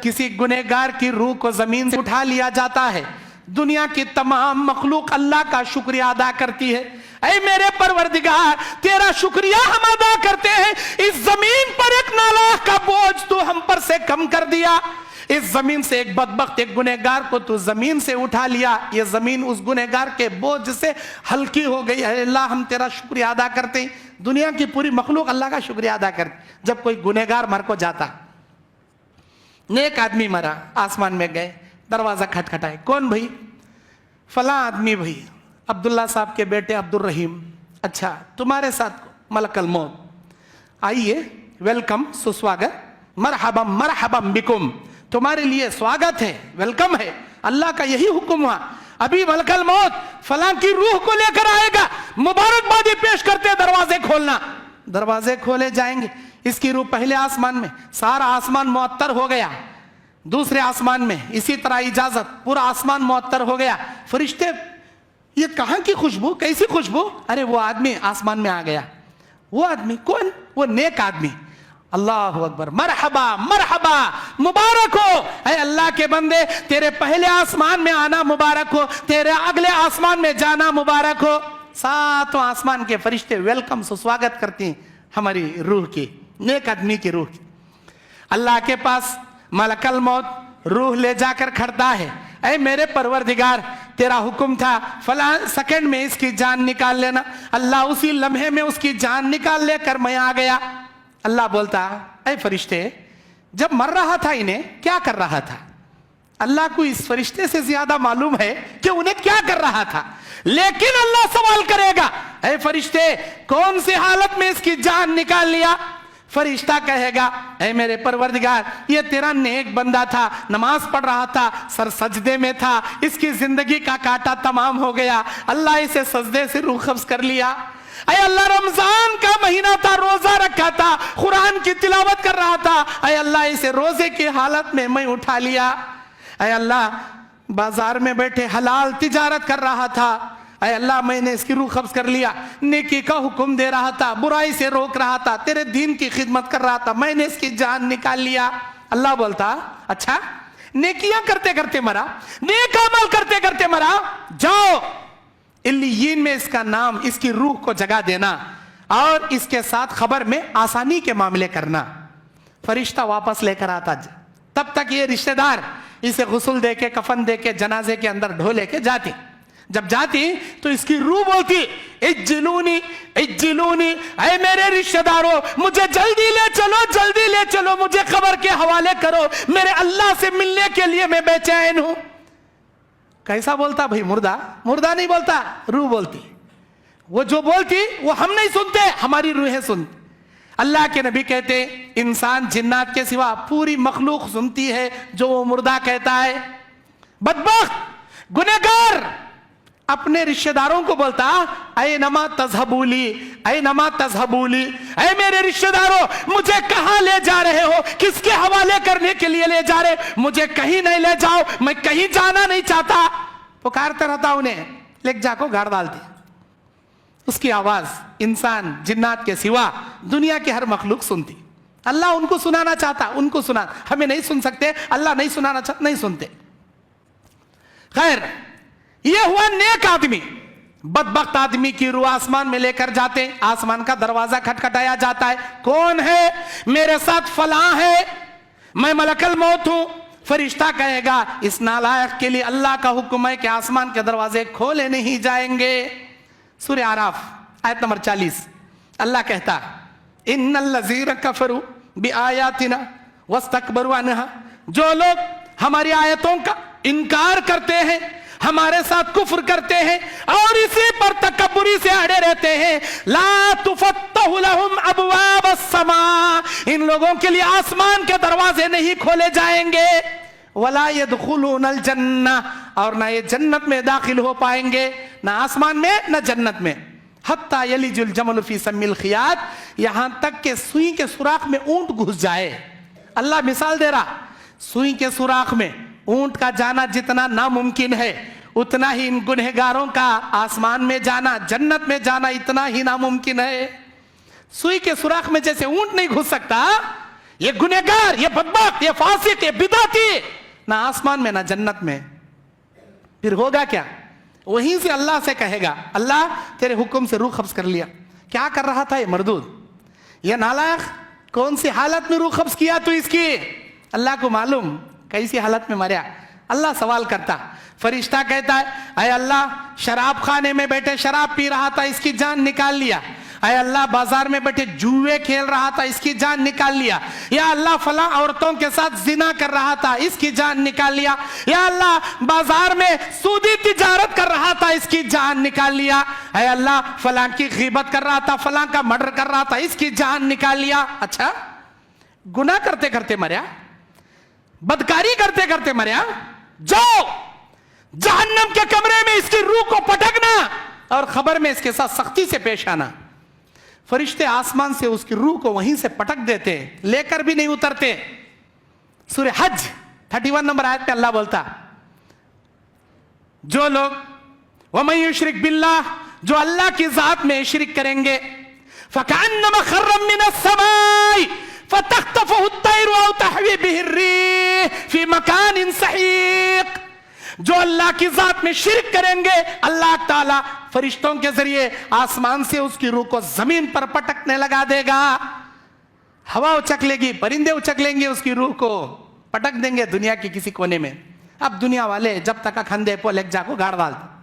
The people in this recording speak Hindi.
किसी गुनहगार की रूह को जमीन से उठा लिया जाता है, दुनिया की तमाम मखलूक अल्लाह का शुक्रिया अदा करती है। ऐ मेरे परवरदिगार, तेरा शुक्रिया हम अदा करते हैं, इस जमीन पर एक नालायक का बोझ तू हम पर से कम कर दिया। इस जमीन से एक बदबख्त, एक गुनहगार को तू जमीन से उठा लिया, ये जमीन उस गुनहगार के बोझ से हल्की हो गई है। अल्लाह हम तेरा शुक्रिया अदा करते हैं। दुनिया की पूरी मखलूक अल्लाह का शुक्रिया अदा करती। जब कोई गुनहगार मर को जाता, नेक आदमी मरा, आसमान में गए, दरवाजा खटखटाए, कौन भाई? फला आदमी भाई, अब्दुल्ला साहब के बेटे अब्दुल रहीम। अच्छा, तुम्हारे साथ मलकल मौत, आइए, वेलकम, सुस्वागत, मरहबम मरहबम बिकुम, तुम्हारे लिए स्वागत है, वेलकम है। अल्लाह का यही हुक्म हुआ, अभी मलकल मौत फलां की रूह को लेकर आएगा, मुबारकबादी पेश करते, दरवाजे खोलना। दरवाजे खोले जाएंगे, इसकी रूह पहले आसमान में, सारा आसमान मुअत्तर हो गया। दूसरे आसमान में इसी तरह इजाजत, पूरा आसमान मुअत्तर हो गया। फरिश्ते, ये कहां की खुशबू, कैसी खुशबू? अरे वो आदमी आसमान में आ गया। वो आदमी कौन? वो नेक आदमी। अल्लाह अकबर, मरहबा मरहबा, मुबारक हो ऐ अल्लाह के बंदे, तेरे पहले आसमान में आना मुबारक हो, तेरे अगले आसमान में जाना मुबारक हो। सातों आसमान के फरिश्ते वेलकम, सुस्वागत करते हैं हमारी रूह की, नेक आदमी की रूह की। अल्लाह के पास मलकल मौत रूह ले जाकर खड़ता है, ऐ मेरे परवरदिगार, तेरा हुक्म था फला सेकंड में इसकी जान निकाल लेना। अल्लाह उसी लम्हे में उसकी जान निकाल लेकर मैं आ गया। अल्लाह बोलता, ऐ फरिश्ते, जब मर रहा था इन्हें क्या कर रहा था? अल्लाह को इस फरिश्ते से ज्यादा मालूम है कि उन्हें क्या कर रहा था। लेकिन अल्लाह सवाल करेगा, ऐ फरिश्ते, कौन सी हालत में इसकी जान निकाल लिया? फरिश्ता कहेगा, ऐ मेरे परवरदिगार, ये तेरा नेक बंदा था, नमाज पढ़ रहा था, सर सजदे में था, इसकी जिंदगी का कांटा तमाम हो गया, अल्लाह इसे सजदे से रूह कब्ज कर लिया। ऐ अल्लाह, रमजान का महीना था, रोजा रखा था, कुरान की तिलावत कर रहा था, ऐ अल्लाह इसे रोजे की हालत में मैं उठा लिया। ऐ अल्लाह, बाजार में बैठे हलाल तिजारत कर रहा था, ऐ अल्लाह मैंने इसकी रूह कब्ज कर लिया। नेकी का हुक्म दे रहा था, बुराई से रोक रहा था, तेरे दीन की खिदमत कर रहा था, मैंने इसकी जान निकाल लिया। अल्लाह बोलता, अच्छा, नेकियां करते करते मरा, नेक अमल करते करते मरा, जाओ इल्लियीन में इसका नाम, इसकी रूह को जगह देना और इसके साथ खबर में आसानी के मामले करना। फरिश्ता वापस लेकर आता, तब तक ये रिश्तेदार इसे गुस्ल दे के, कफन दे के, जनाजे के अंदर ढो लेके जाती। जब जाती तो इसकी रूह बोलती, इज्जिलूनी इज्जिलूनी, ऐ मेरे रिश्तेदारों, मुझे जल्दी ले चलो, जल्दी ले चलो, मुझे खबर के हवाले करो, मेरे अल्लाह से मिलने के लिए मैं बेचैन हूं। कैसा बोलता भाई? मुर्दा? मुर्दा नहीं बोलता, रूह बोलती। वो जो बोलती वो हम नहीं सुनते, हमारी रूहें सुनती। अल्लाह के नबी कहते, इंसान जिन्नात के सिवा पूरी मखलूक सुनती है जो वो मुर्दा कहता है। बदबख्त गुनहगार अपने रिश्तेदारों को बोलता, ऐ नमा तज़हबूली, ऐ नमा तज़हबूली, ऐ मेरे रिश्तेदारों, मुझे कहां ले जा रहे हो, किसके हवाले करने के लिए ले जा रहे? मुझे कहीं नहीं ले जाओ, मैं कहीं जाना नहीं चाहता। पुकारता रहता उन्हें, लेक जाको गाड़ डालती। उसकी आवाज इंसान जिन्नात के सिवा दुनिया की हर मखलूक सुनती। अल्लाह उनको सुनाना चाहता, उनको सुना, हमें नहीं सुन सकते, अल्लाह नहीं सुनाना चाहता, नहीं सुनते। खैर, ये हुआ नेक आदमी। बदबख्त आदमी की रूह आसमान में लेकर जाते, आसमान का दरवाजा खटखटाया जाता है, कौन है? मेरे साथ फलां है, मैं मलकल मौत हूं। फरिश्ता कहेगा, इस नालायक के लिए अल्लाह का हुक्म है कि आसमान के दरवाजे खोले नहीं जाएंगे। सूरह आराफ आयत नंबर 40, अल्लाह कहता, इन्नल्लज़ीना कफरू बिआयातिना वस्तकबरू अन्हा, जो लोग हमारी आयतों का इनकार करते हैं, हमारे साथ कुफ्र करते हैं और इसी पर तकब्बुरी से अड़े रहते हैं, ला तुफत्तहु लहुम अबवाबस समा, इन लोगों के लिए आसमान के दरवाजे नहीं खोले जाएंगे। वला यदखुलूनल जन्नह, और ना ये जन्नत में दाखिल हो पाएंगे, ना आसमान में ना जन्नत में। हत्ता यलिजुल जमल फी सम्मिल खियात, यहां तक के सुई के सुराख में ऊंट घुस जाए। अल्लाह मिसाल दे रहा, सुई के सुराख में ऊंट का जाना जितना नामुमकिन है, उतना ही इन गुनहगारों का आसमान में जाना, जन्नत में जाना इतना ही नामुमकिन है। सुई के सुराख में जैसे ऊंट नहीं घुस सकता, ये गुनहगार, ये बदबख्त, ये फासिक, ये बिदाती, ना आसमान में ना जन्नत में। फिर होगा क्या? वहीं से अल्लाह से कहेगा, अल्लाह तेरे हुक्म से रूह कब्ज कर लिया। क्या कर रहा था ये मरदूद, ये नालायक? कौन सी हालत में रूह कब्ज किया तू इसकी? अल्लाह को मालूम कैसी हालत में मरा। अल्लाह सवाल करता, फरिश्ता कहता है, अय अल्लाह शराब खाने में बैठे शराब पी रहा था, इसकी जान निकाल लिया। अय अल्लाह बाजार में बैठे जुए खेल रहा था, इसकी जान निकाल लिया। या अल्लाह फला औरतों के साथ जिना कर रहा था, इसकी जान निकाल लिया। या अल्लाह बाजार में सूदी तिजारत कर रहा था, इसकी जान निकाल लिया। अय अल्लाह फला की गीबत कर रहा था, फला का मर्डर कर रहा था, इसकी जान निकाल लिया। अच्छा, गुनाह करते करते मरया, बदकारी करते करते मरया, जाओ जहन्नम के कमरे में इसकी रूह को पटकना और खबर में इसके साथ सख्ती से पेश आना। फरिश्ते आसमान से उसकी रूह को वहीं से पटक देते, लेकर भी नहीं उतरते। सूरह हज 31 नंबर आयत पे अल्लाह बोलता, जो लोग वमन युश्रिक बिल्लाह, जो अल्लाह की जात में शिरक करेंगे, फकअन्नमा खर्रम मिनस समाई फतख्तफुहु अत्तैरु औ तहवी बिहि अर्रीह फी मकानिन सहीक। जो अल्लाह की जात में शिरक करेंगे, अल्लाह ताला फरिश्तों के जरिए आसमान से उसकी रूह को जमीन पर पटकने लगा देगा। हवा उचक लेगी, परिंदे उचक लेंगे, उसकी रूह को पटक देंगे दुनिया के किसी कोने में। अब दुनिया वाले जब तक खंदे पो लेक जाको गाड़ डालते,